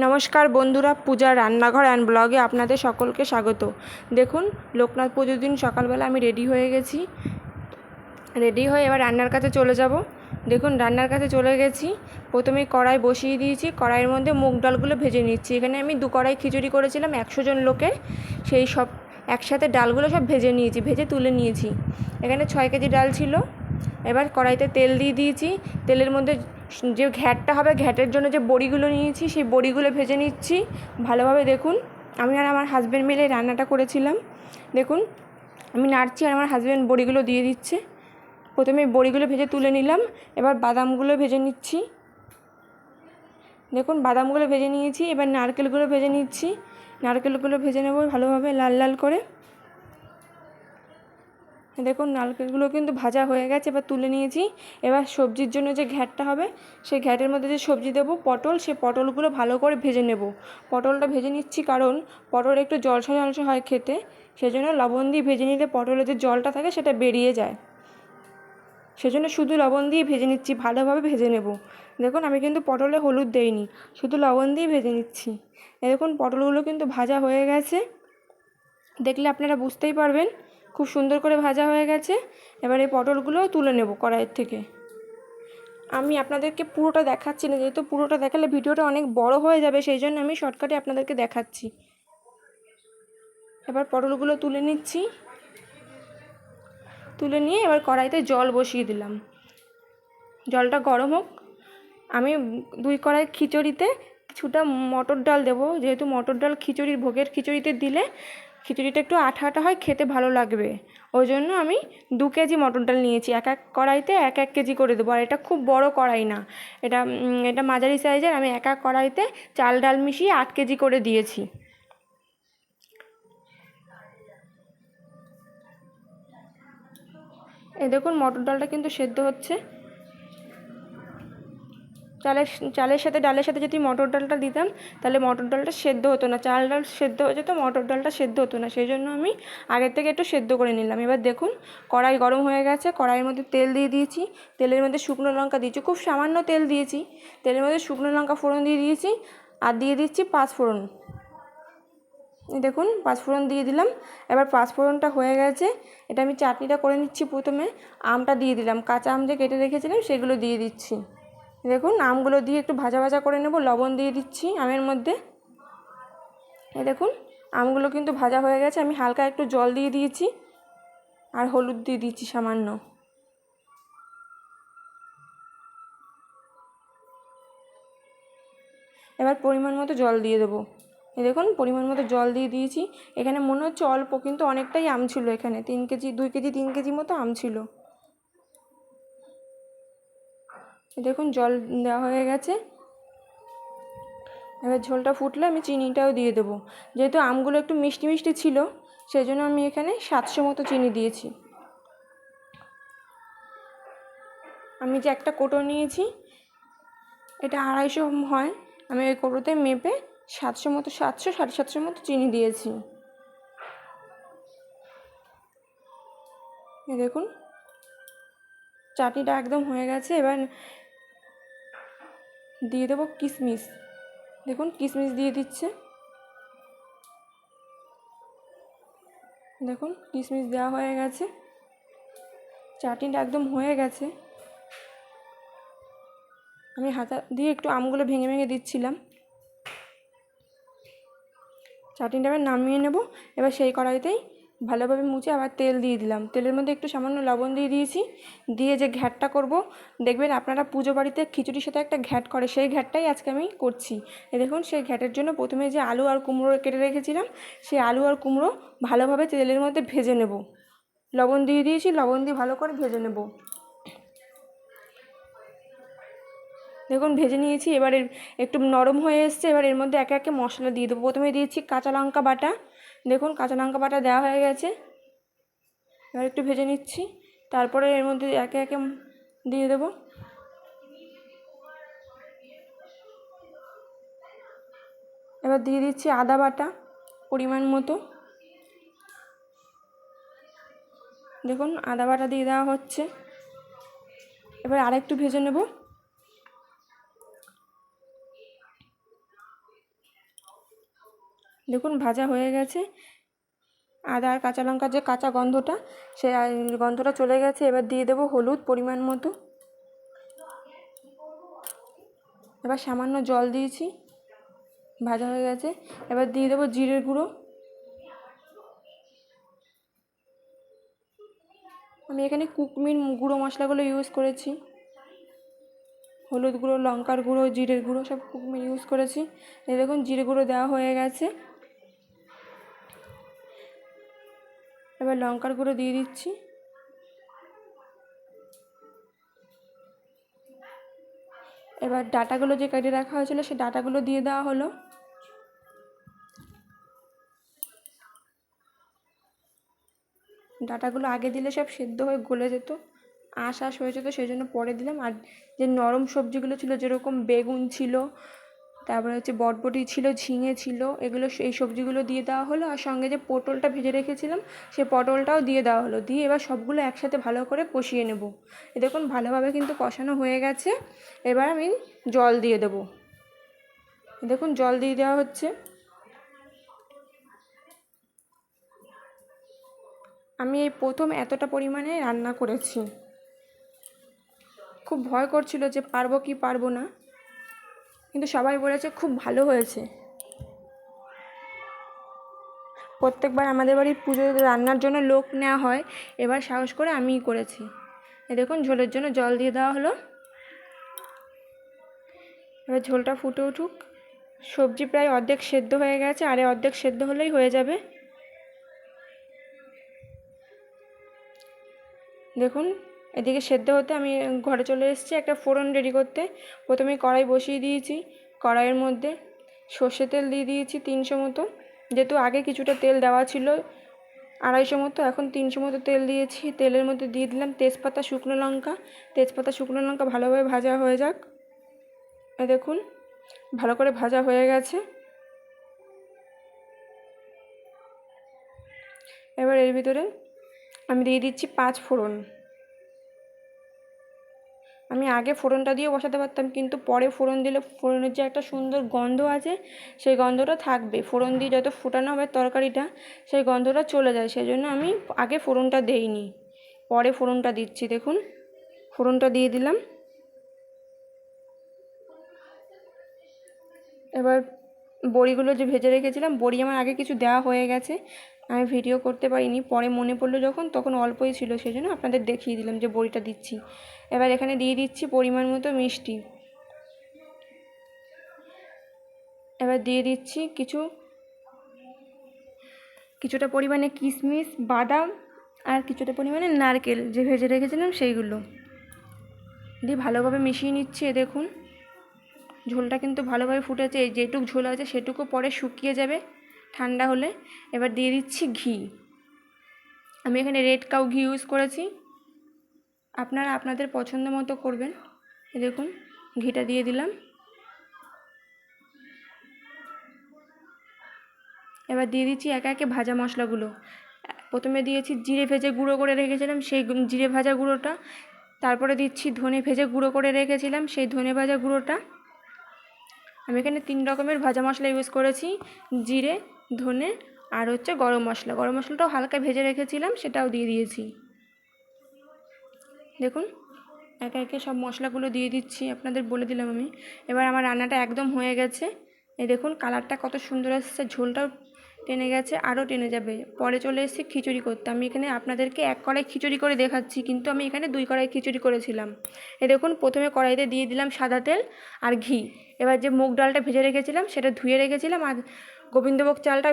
নমস্কার বন্ধুরা, পূজার রান্নাঘর অ্যান্ড ব্লগে আপনাদের সকলকে স্বাগত। দেখুন, লোকনাথ পুজোর দিন সকালবেলা আমি রেডি হয়ে গেছি। রেডি হয়ে এবার রান্নার কাছে চলে যাব। দেখুন, রান্নার কাছে চলে গেছি। প্রথমেই কড়াই বসিয়ে দিয়েছি। কড়াইয়ের মধ্যে মুগ ডালগুলো ভেজে নিচ্ছি। এখানে আমি 2 কড়াই খিচুড়ি করেছিলাম 100 জন লোকের। সেই সব একসাথে ডালগুলো সব ভেজে নিয়েছি, ভেজে তুলে নিয়েছি। এখানে 6 কেজি ডাল ছিল। এবার কড়াইতে তেল দিয়ে দিয়েছি। তেলের মধ্যে যে ঘ্যাটটা হবে, ঘ্যাটের জন্য যে বড়িগুলো নিয়েছি সেই বড়িগুলো ভেজে নিচ্ছি ভালোভাবে। দেখুন, আমি আর আমার হাজব্যান্ড মিলে রান্নাটা করেছিলাম। দেখুন, আমি নাড়ছি আর আমার হাজব্যান্ড বড়িগুলো দিয়ে দিচ্ছে। প্রথমে বড়িগুলো ভেজে তুলে নিলাম। এবার বাদামগুলো ভেজে নিচ্ছি। দেখুন, বাদামগুলো ভেজে নিয়েছি। এবার নারকেলগুলো ভেজে নিচ্ছি। নারকেলগুলো ভেজে নেব ভালোভাবে লাল লাল করে। দেখুন, নারকেলগুলো কিন্তু ভাজা হয়ে গেছে। এবার তুলে নিয়েছি। এবার সবজির জন্য যে ঘ্যাটটা হবে, সেই ঘ্যাটের মধ্যে যে সবজি দেবো পটল, সেই পটলগুলো ভালো করে ভেজে নেব। পটলটা ভেজে নিচ্ছি কারণ পটল একটু জলসা জলসা হয় খেতে, সেজন্য লবণ দিয়ে ভেজে নিলে পটলের যে জলটা থাকে সেটা বেরিয়ে যায়। সেজন্য শুধু লবণ দিয়ে ভেজে নিচ্ছি, ভালোভাবে ভেজে নেব। দেখুন, আমি কিন্তু পটলে হলুদ দেইনি, শুধু লবণ দিয়ে ভেজে নিচ্ছি। দেখুন, পটলগুলো কিন্তু ভাজা হয়ে গেছে। দেখলে আপনারা বুঝতেই পারবেন খুব সুন্দর করে ভাজা হয়ে গেছে। এবার এই পটলগুলোও তুলে নেব কড়াইয়ের থেকে। আমি আপনাদেরকে পুরোটা দেখাচ্ছি না, যেহেতু পুরোটা দেখালে ভিডিওটা অনেক বড় হয়ে যাবে, সেই জন্য আমি শর্টকাটে আপনাদেরকে দেখাচ্ছি। এবার পটলগুলো তুলে নিচ্ছি। তুলে নিয়ে এবার কড়াইতে জল বসিয়ে দিলাম। জলটা গরম হোক। আমি 2 কড়াই খিচুড়িতে কিছুটা মটর ডাল দেবো, যেহেতু মটর ডাল খিচুড়ির ভোগের খিচুড়িতে দিলে খিচুড়িটা একটু আঠা আঠা হয়, খেতে ভালো লাগবে। ওই জন্য আমি 2 কেজি মটর ডাল নিয়েছি। এক এক কড়াইতে 1 কেজি করে দেবো। আর এটা খুব বড় কড়াই না, এটা মাঝারি সাইজের। আমি এক কড়াইতে চাল ডাল মিশিয়ে 8 কেজি করে দিয়েছি। এই দেখুন, মটর ডালটা কিন্তু সেদ্ধ হচ্ছে। চালের সাথে ডালের সাথে যদি মটর ডালটা দিতাম তাহলে মটর ডালটা সেদ্ধ হতো না, চাল ডাল সেদ্ধ হয়ে যেত, মটর ডালটা সেদ্ধ হতো না। সেই জন্য আমি আগের থেকে একটু সেদ্ধ করে নিলাম। এবার দেখুন, কড়াই গরম হয়ে গেছে। কড়াইয়ের মধ্যে তেল দিয়ে দিয়েছি। তেলের মধ্যে শুকনো লঙ্কা দিয়েছি, খুব সামান্য তেল দিয়েছি। তেলের মধ্যে শুকনো লঙ্কা ফোড়ন দিয়ে দিয়েছি আর দিয়ে দিচ্ছি 5 ফোড়ন। দেখুন, 5 ফোড়ন দিয়ে দিলাম। এবার 5 ফোড়নটা হয়ে গেছে। এটা আমি চাটনিটা করে নিচ্ছি। প্রথমে আমটা দিয়ে দিলাম, কাঁচা আম যে কেটে রেখেছিলাম সেগুলো দিয়ে দিচ্ছি। দেখুন, আমগুলো দিয়ে একটু ভাজা ভাজা করে নেব। লবণ দিয়ে দিচ্ছি আমের মধ্যে। এই দেখুন, আমগুলো কিন্তু ভাজা হয়ে গেছে। আমি হালকা একটু জল দিয়ে দিয়েছি আর হলুদ দিয়ে দিচ্ছি সামান্য। এবার পরিমাণ মতো জল দিয়ে দেবো। এই দেখুন, পরিমাণ মতো জল দিয়ে দিয়েছি। এখানে মনে হচ্ছে অল্প, কিন্তু অনেকটাই আম ছিল। এখানে 3 কেজি 2 কেজি 3 কেজি মতো আম ছিল। দেখুন, জল দেওয়া হয়ে গেছে। এবার ঝোলটা ফুটলে আমি চিনিটাও দিয়ে দেবো। যেহেতু আমগুলো একটু মিষ্টি মিষ্টি ছিল, সেই জন্য আমি এখানে 700 মতো চিনি দিয়েছি। আমি যে একটা কোটো নিয়েছি, এটা 250 হয়। আমি ওই কোটোতে মেপে 700 মতো, 700 750 মতো চিনি দিয়েছি। এই দেখুন, চাটনিটা একদম হয়ে গেছে। এবার দিয়ে দেবো কিশমিশ। দেখুন, কিশমিশ দিয়ে দিচ্ছে। দেখুন, কিশমিশ দেওয়া হয়ে গেছে। চাটনিটা একদম হয়ে গেছে। আমি হাতা দিয়ে একটু আমগুলো ভেঙে ভেঙে দিচ্ছিলাম। চাটনিটা এবার নামিয়ে নেব। এবার সেই কড়াইতেই ভালোভাবে মুছে আবার তেল দিয়ে দিলাম। তেলের মধ্যে একটু সামান্য লবণ দিয়ে দিয়েছি। দিয়ে যে ঘ্যাটটা করব, দেখবেন আপনারা পুজো বাড়িতে খিচুড়ির সাথে একটা ঘ্যাট করে, সেই ঘ্যাটটাই আজকে আমি করছি। দেখুন, সেই ঘ্যাটের জন্য প্রথমে যে আলু আর কুমড়ো কেটে রেখেছিলাম, সেই আলু আর কুমড়ো ভালোভাবে তেলের মধ্যে ভেজে নেব। লবণ দিয়ে দিয়েছি, লবণ দিয়ে ভালো করে ভেজে নেব। দেখুন, ভেজে নিয়েছি। এবার একটু নরম হয়ে এসছে। এবার এর মধ্যে একে একে মশলা দিয়ে দেবো। প্রথমে দিয়েছি কাঁচা লঙ্কা বাটা। দেখুন, কাঁচা লঙ্কা বাটা দেওয়া হয়ে গেছে। এবার একটু ভেজে নিচ্ছি। তারপরে এর মধ্যে একে একে দিয়ে দেবো। এবার দিয়ে দিচ্ছি আদা বাটা পরিমাণ মতো। দেখুন, আদা বাটা দিয়ে দেওয়া হচ্ছে। এবার আরেকটু ভেজে নেব। দেখুন ভাজা হয়ে গেছে। আদা আর কাঁচা লঙ্কার যে কাঁচা গন্ধটা, সে গন্ধটা চলে গেছে। এবার দিয়ে দেবো হলুদ পরিমাণ মতো। এবার সামান্য জল দিয়েছি, ভাজা হয়ে গেছে। এবার দিয়ে দেবো জিরের গুঁড়ো। আমি এখানে কুকমির গুঁড়ো মশলাগুলো ইউজ করেছি। হলুদ গুঁড়ো, লঙ্কার গুঁড়ো, জিরের গুঁড়ো সব কুকমির ইউজ করেছি। এই দেখুন জিরে গুঁড়ো দেওয়া হয়ে গেছে। এবার লঙ্কার গুঁড়ো দিয়ে দিচ্ছি। এবার ডাঁটাগুলো যে কেটে রাখা হয়েছিল সেই ডাঁটাগুলো দিয়ে দেওয়া হলো। ডাঁটাগুলো আগে দিলে সব সেদ্ধ হয়ে গলে যেত, আঁশ হয়ে যেত, সেই জন্য পরে দিলাম। আর যে নরম সবজিগুলো ছিল, যেরকম বেগুন ছিল, তারপরে হচ্ছে বটবটি ছিল, ঝিঙে ছিল, এগুলো এই সবজিগুলো দিয়ে দেওয়া হলো। আর সঙ্গে যে পটলটা ভেজে রেখেছিলাম সেই পটলটাও দিয়ে দেওয়া হলো। দিয়ে এবার সবগুলো একসাথে ভালো করে কষিয়ে নেব। দেখুন ভালোভাবে কিন্তু কষানো হয়ে গেছে। এবার আমি জল দিয়ে দেব। দেখুন জল দিয়ে দেওয়া হচ্ছে। আমি এই প্রথম এতটা পরিমাণে রান্না করেছি। খুব ভয় করছিল যে পারবো কি পারবো না, কিন্তু সবাই বলেছে খুব ভালো হয়েছে। প্রত্যেকবার আমাদের বাড়ির পুজো রান্নার জন্য লোক নেওয়া হয়, এবার সাহস করে আমিই করেছি। দেখুন ঝোলের জন্য জল দিয়ে দেওয়া হলো। এবার ঝোলটা ফুটে উঠুক। সবজি প্রায় অর্ধেক সেদ্ধ হয়ে গেছে, আর অর্ধেক সেদ্ধ হলেই হয়ে যাবে। দেখুন এদিকে সেদ্ধ হতে আমি ঘরে চলে এসেছি একটা ফোড়ন রেডি করতে। প্রথমে কড়াই বসিয়ে দিয়েছি। কড়াইয়ের মধ্যে সর্ষে তেল দিয়ে দিয়েছি 300 মতো। যেহেতু আগে কিছুটা তেল দেওয়া ছিল 250 মতো, এখন 300 মতো তেল দিয়েছি। তেলের মধ্যে দিয়ে দিলাম তেজপাতা, শুকনো লঙ্কা। তেজপাতা শুকনো লঙ্কা ভালোভাবে ভাজা হয়ে যাক। দেখুন ভালো করে ভাজা হয়ে গেছে। এবার এর ভিতরে আমি দিয়ে দিচ্ছি 5 ফোড়ন। আমি আগে ফোড়নটা দিয়ে বসাতে পারতাম, কিন্তু পরে ফোড়ন দিলে ফোড়নের যে একটা সুন্দর গন্ধ আছে সেই গন্ধটা থাকবে। ফোড়ন দিয়ে যত ফোটানো হবে তরকারিটা, সেই গন্ধটা চলে যায়, সেই জন্য আমি আগে ফোড়নটা দেইনি, পরে ফোড়নটা দিচ্ছি। দেখুন ফোড়নটা দিয়ে দিলাম। এবার বড়িগুলো যে ভেজে রেখেছিলাম, বড়ি আমার আগে কিছু দেওয়া হয়ে গেছে, আমি ভিডিও করতে পারিনি, পরে মনে পড়লো যখন, তখন অল্পই ছিল, সেই জন্য আপনাদের দেখিয়ে দিলাম যে বড়িটা দিচ্ছি। এবার এখানে দিয়ে দিচ্ছি পরিমাণ মতো মিষ্টি। এবার দিয়ে দিচ্ছি কিছুটা পরিমাণে কিশমিশ, বাদাম, আর কিছুটা পরিমাণে নারকেল যে ভেজে রেখেছিলাম সেইগুলো দিয়ে ভালোভাবে মিশিয়ে নিচ্ছি। দেখুন ঝোলটা কিন্তু ভালোভাবে ফুটেছে। এই যেটুকু ঝোল আছে সেটুকু পরে শুকিয়ে যাবে ঠান্ডা হলে। এবার দিয়ে দিচ্ছি ঘি। আমি এখানে রেড কাউ ঘি ইউজ করেছি, আপনারা আপনাদের পছন্দ মতো করবেন। দেখুন ঘিটা দিয়ে দিলাম। এবার দিয়ে দিচ্ছি একে একে ভাজা মশলাগুলো। প্রথমে দিয়েছি জিরে ভেজে গুঁড়ো করে রেখেছিলাম সেই জিরে ভাজা গুঁড়োটা। তারপরে দিচ্ছি ধনে ভেজে গুঁড়ো করে রেখেছিলাম সেই ধনে ভাজা গুঁড়োটা। আমি এখানে 3 রকমের ভাজা মশলা ইউজ করেছি, জিরে, ধনে আর হচ্ছে গরম মশলা। গরম মশলাটাও হালকা ভেজে রেখেছিলাম, সেটাও দিয়ে দিয়েছি। দেখুন একে একে সব মশলাগুলো দিয়ে দিচ্ছি, আপনাদের বলে দিলাম আমি। এবার আমার রান্নাটা একদম হয়ে গেছে। এই দেখুন কালারটা কত সুন্দর আসছে, ঝোলটাও টেনে গেছে, আরও টেনে যাবে। পরে চলে এসেছি খিচুড়ি করতে। আমি এখানে আপনাদেরকে 1 কড়াই খিচুড়ি করে দেখাচ্ছি, কিন্তু আমি এখানে 2 কড়াই খিচুড়ি করেছিলাম। এই দেখুন প্রথমে কড়াইতে দিয়ে দিলাম সাদা তেল আর ঘি। এবার যে মুগ ডালটা ভেজে রেখেছিলাম সেটা ধুয়ে রেখেছিলাম, আর গোবিন্দভোগ চালটা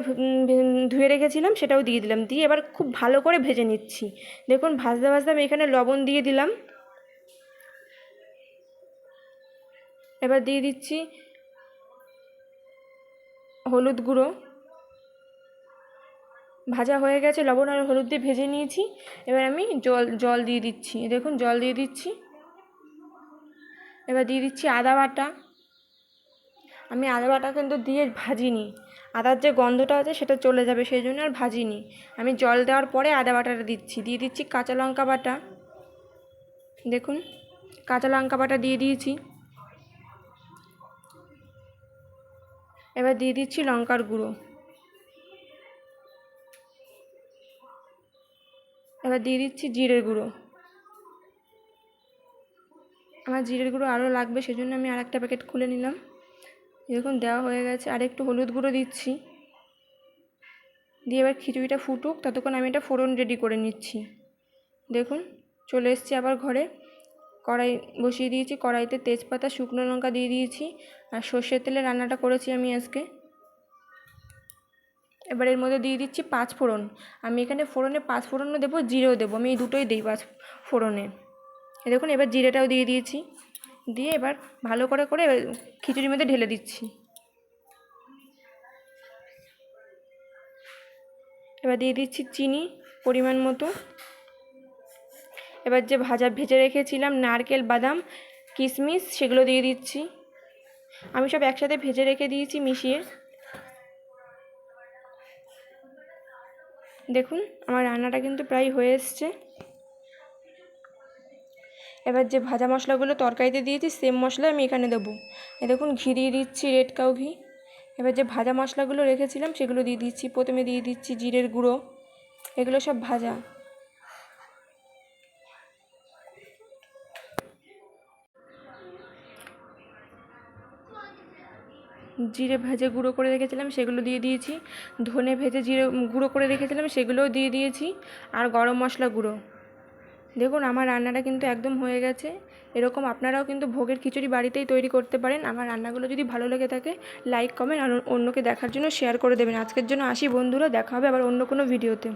ধুয়ে রেখেছিলাম সেটাও দিয়ে দিলাম। দিয়ে এবার খুব ভালো করে ভেজে নিচ্ছি। দেখুন ভাজতে ভাজতে আমি এখানে লবণ দিয়ে দিলাম। এবার দিয়ে দিচ্ছি হলুদ গুঁড়ো। ভাজা হয়ে গেছে, লবণ আর হলুদ দিয়ে ভেজে নিয়েছি। এবার আমি জল দিয়ে দিচ্ছি। দেখুন জল দিয়ে দিচ্ছি। এবার দিয়ে দিচ্ছি আদা বাটা। আমি আদা বাটা কিন্তু দিয়ে ভাজিনি, আদার যে গন্ধটা আছে সেটা চলে যাবে, সেই জন্য আর ভাজিনি। আমি জল দেওয়ার পরে আদা বাটাটা দিচ্ছি। দিয়ে দিচ্ছি কাঁচা লঙ্কা বাটা। দেখুন কাঁচা লঙ্কা বাটা দিয়ে দিয়েছি। এবার দিয়ে দিচ্ছি লঙ্কার গুঁড়ো। এবার দিয়ে দিচ্ছি জিরের গুঁড়ো। আমার জিরের গুঁড়ো আরও লাগবে, সেজন্য আমি আর একটা প্যাকেট খুলে নিলাম। দেখুন দেওয়া হয়ে গেছে। আর একটু হলুদ গুঁড়ো দিচ্ছি, দিয়ে এবার খিচুড়িটা ফুটুক, ততক্ষণ আমি এটা ফোড়ন রেডি করে নিচ্ছি। দেখুন চলে এসেছি আবার ঘরে, কড়াই বসিয়ে দিয়েছি। কড়াইতে তেজপাতা, শুকনো লঙ্কা দিয়ে দিয়েছি, আর সর্ষের তেলে রান্নাটা করেছি আমি আজকে। এবার এর মধ্যে দিয়ে দিচ্ছি 5 ফোড়ন। আমি এখানে ফোড়নে 5 ফোড়নও দেবো, জিরেও দেবো, আমি এই দুটোই দিই 5 ফোড়নে। দেখুন এবার জিরেটাও দিয়ে দিয়েছি, দিয়ে এবার ভালো করে করে খিচুড়ির মধ্যে ঢেলে দিচ্ছি। এবার দিয়ে দিচ্ছি চিনি পরিমাণ মতো। এবার যে ভেজে রেখেছিলাম নারকেল, বাদাম, কিশমিশ, সেগুলো দিয়ে দিচ্ছি। আমি সব একসাথে ভেজে রেখে দিয়েছি মিশিয়ে। দেখুন আমার রান্নাটা কিন্তু প্রায় হয়ে এসছে। এবার যে ভাজা মশলাগুলো তরকারিতে দিয়েছি সেম মশলা আমি এখানে দেবো। দেখুন ঘি দিয়ে দিচ্ছি, রেড কাউ ঘি। এবার যে ভাজা মশলাগুলো রেখেছিলাম সেগুলো দিয়ে দিচ্ছি। প্রথমে দিয়ে দিচ্ছি জিরের গুঁড়ো, এগুলো সব ভাজা। জিরে ভেজে গুঁড়ো করে রেখেছিলাম সেগুলো দিয়ে দিয়েছি। ধনে ভেজে জিরে গুঁড়ো করে রেখেছিলাম সেগুলোও দিয়ে দিয়েছি, আর গরম মশলা গুঁড়ো। দেখুন আমার রান্নাটা কিন্তু একদম হয়ে গেছে। এরকম আপনারাও কিন্তু ভোগের খিচুড়ি বাড়িতেই তৈরি করতে পারেন। আমার রান্নাগুলো যদি ভালো লেগে থাকে লাইক, কমেন্ট আর অন্যকে দেখার জন্য শেয়ার করে দেবেন। আজকের জন্য আসি বন্ধুরা, দেখা হবে আবার অন্য কোনো ভিডিওতে।